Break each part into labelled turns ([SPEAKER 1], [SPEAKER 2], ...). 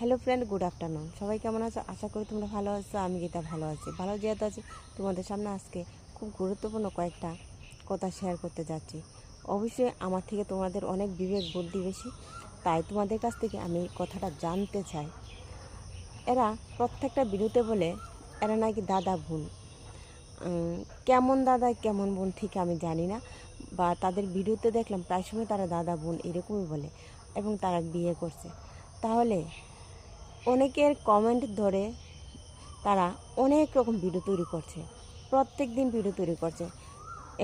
[SPEAKER 1] Hello friend, good afternoon. সবাই কেমন আছো? আশা করি তোমরা ভালো আছো। আমি গীতা ভালো আছি। ভালো যেহেতু আছি, তোমাদের সামনে আজকে খুব গুরুত্বপূর্ণ কয়েকটা কথা শেয়ার করতে যাচ্ছি। অবশ্যই আমার থেকে তোমাদের অনেক বিবেক বুদ্ধি বেশি, তাই তোমাদের কাছ থেকে আমি কথাটা জানতে চাই। এরা প্রত্যেকটা ভিডিওতে বলে এরা নাকি দাদা বোন। কেমন দাদা কেমন বোন ঠিক আমি জানি না, বা তাদের ভিডিওতে দেখলাম প্রায় সময় তারা দাদা বোন এরকমই বলে, এবং তারা বিয়ে করছে। তাহলে অনেকের কমেন্ট ধরে তারা অনেক রকম ভিডিও তৈরি করছে, প্রত্যেক দিন ভিডিও তৈরি করছে।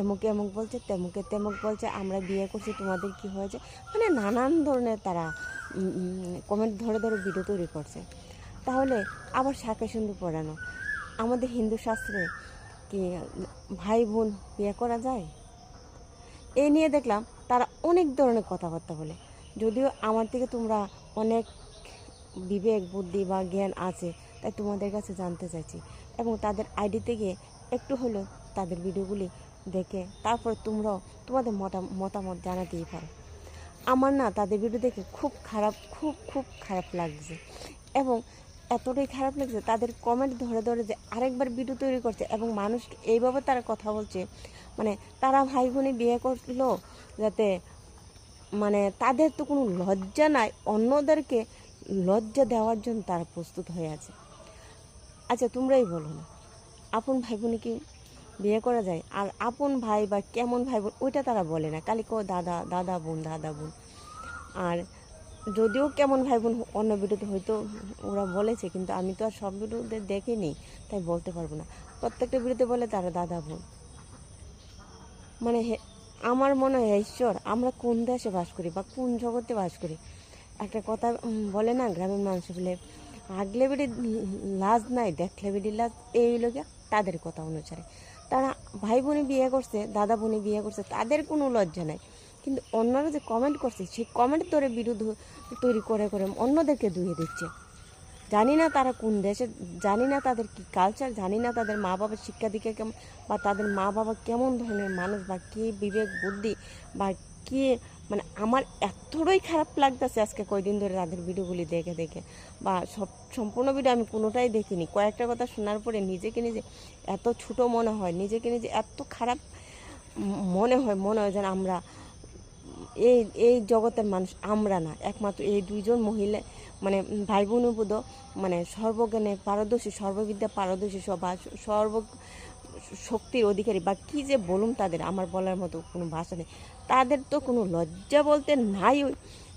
[SPEAKER 1] এমুকে এমুক বলছে, তেমুকে তেমুক বলছে, আমরা বিয়ে করছি তোমাদের কি হয়েছে, মানে নানান ধরনের তারা কমেন্ট ধরে ধরে ভিডিও তৈরি করছে। তাহলে আবার শাঁখা সিঁদুর পরানো, আমাদের হিন্দু শাস্ত্রে কি ভাই বোন বিয়ে করা যায়? এই নিয়ে দেখলাম তারা অনেক ধরনের কথাবার্তা বলে। যদিও আমার থেকে তোমরা অনেক বিবেক বুদ্ধি বা জ্ঞান আছে, তাই তোমাদের কাছে জানতে চাইছি, এবং তাদের আইডিতে গিয়ে একটু হলেও তাদের ভিডিওগুলি দেখে তারপর তোমরাও তোমাদের মতামত জানাতেই পারো। আমার না তাদের ভিডিও দেখে খুব খারাপ লাগছে, এবং এতটাই খারাপ লাগছে তাদের কমেন্ট ধরে ধরে যে আরেকবার ভিডিও তৈরি করছে, এবং মানুষকে এইভাবে তারা কথা বলছে, মানে তারা ভাই বোনে বিয়ে করলো যাতে, মানে তাদের তো কোনো লজ্জা নাই, অন্যদেরকে লজ্জা দেওয়ার জন্য তারা প্রস্তুত হয়ে আছে। আচ্ছা তোমরাই বলো না, আপন ভাই বোনে কি বিয়ে করা যায়? আর আপন ভাই বা কেমন ভাই বোন ওইটা তারা বলে না, খালি কো দাদা দাদা বোন দাদা বোন। আর যদিও কেমন ভাই বোন অন্য ভিডিওতে হয়তো ওরা বলেছে, কিন্তু আমি তো আর সব ভিডিওতে দেখিনি, তাই বলতে পারবো না। প্রত্যেকটা ভিডিওতে বলে তারা দাদা বোন। মানে আমার মনে হয় ঈশ্বর, আমরা কোন দেশে বাস করি বা কোন জগতে বাস করি। একটা কথা বলে না, গ্রামের মানুষ বলে আগলে বেড়ি লাজ নাই, দেখলে বেড়ি লাজ, এই লোকে তাদের কথা অনুসারে তারা ভাই বোনে বিয়ে করছে, দাদা বোনে বিয়ে করছে, তাদের কোনো লজ্জা নাই। কিন্তু অন্যরা যে কমেন্ট করছে, সেই কমেন্ট ধরে বিরোধ তৈরি করে করে অন্যদেরকে ধুয়ে দিচ্ছে। জানি না তারা কোন দেশে, জানি না তাদের কি কালচার, জানি না তাদের মা বাবার শিক্ষা দীক্ষা কেমন, বা তাদের মা বাবা কেমন ধরনের মানুষ, বা কী বিবেক বুদ্ধি, বা কী, মানে আমার এতটাই খারাপ লাগতেছে আজকে কয়দিন ধরে তাদের ভিডিওগুলি দেখে দেখে। বা সম্পূর্ণ ভিডিও আমি কোনোটাই দেখিনি, কয়েকটা কথা শোনার পরে নিজেকে নিজে এত ছোটো মনে হয়, নিজেকে নিজে এত খারাপ মনে হয় যেন আমরা এই এই জগতের মানুষ আমরা না, একমাত্র এই দুইজন মহিলা, মানে ভাই বোন বোধ, মানে সর্বজ্ঞানে পারদর্শী, সর্ববিদ্যা পারদর্শী, বা সর্ব শক্তির অধিকারী, বা কী যে বলুন, তাদের আমার বলার মতো কোনো ভাষা নেই। তাদের তো কোনো লজ্জা বলতে নাই।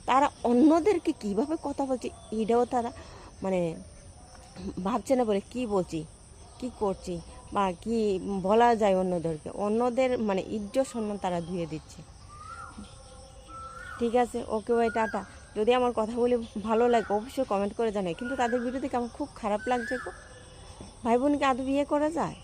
[SPEAKER 1] তারা অন্যদেরকে কীভাবে কথা বলছে এটাও তারা মানে ভাবছে না, বলে কি বলছি, কি করছি, বা কি বলা যায় অন্যদেরকে, অন্যদের মানে ইজ্জত সম্মান তারা ধুয়ে দিচ্ছে। ঠিক আছে, ওকে ভাই, টাটা। যদি আমার কথাগুলি ভালো লাগে অবশ্যই কমেন্ট করে জানাই, কিন্তু তাদের ভিডিও থেকে আমার খুব খারাপ লাগছে গো। ভাই বোনকে আদৌ বিয়ে করা যায়?